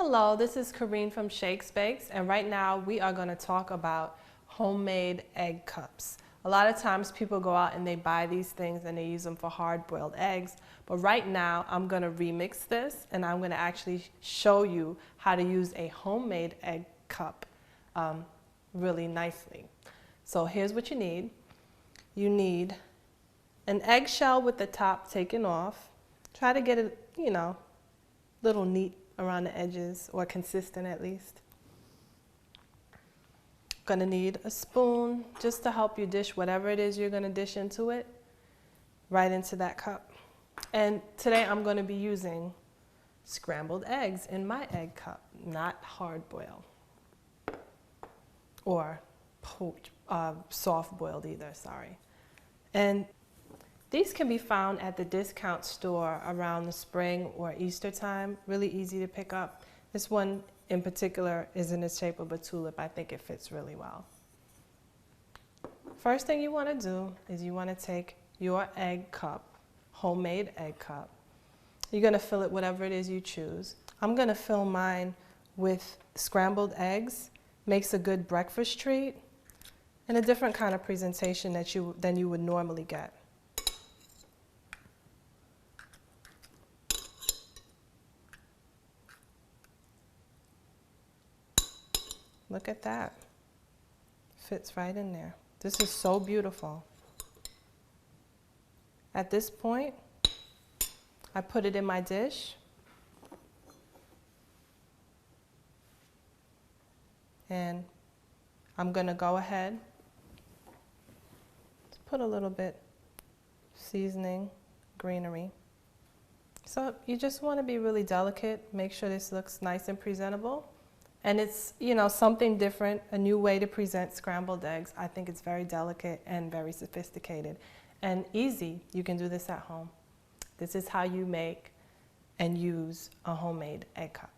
Hello, this is Kareen from Shakes Bakes, and right now we are going to talk about homemade egg cups. A lot of times people go out and they buy these things and they use them for hard-boiled eggs, but right now I'm going to remix this and I'm going to actually show you how to use a homemade egg cup really nicely. So here's what you need. You need an eggshell with the top taken off. Try to get it, little neat around the edges, or consistent at least. Gonna need a spoon just to help you dish whatever it is you're gonna dish into it, right into that cup. And today I'm gonna be using scrambled eggs in my egg cup, not hard boiled or soft boiled either, sorry. And these can be found at the discount store around the spring or Easter time. Really easy to pick up. This one in particular is in the shape of a tulip. I think it fits really well. First thing you want to do is you want to take your egg cup, homemade egg cup. You're going to fill it whatever it is you choose. I'm going to fill mine with scrambled eggs. Makes a good breakfast treat and a different kind of presentation than you would normally get. Look at that. Fits right in there. This is so beautiful. At this point, I put it in my dish. And I'm going to go ahead, put a little bit seasoning, greenery. So you just want to be really delicate. Make sure this looks nice and presentable. And it's, something different, a new way to present scrambled eggs. I think it's very delicate and very sophisticated and easy. You can do this at home. This is how you make and use a homemade egg cup.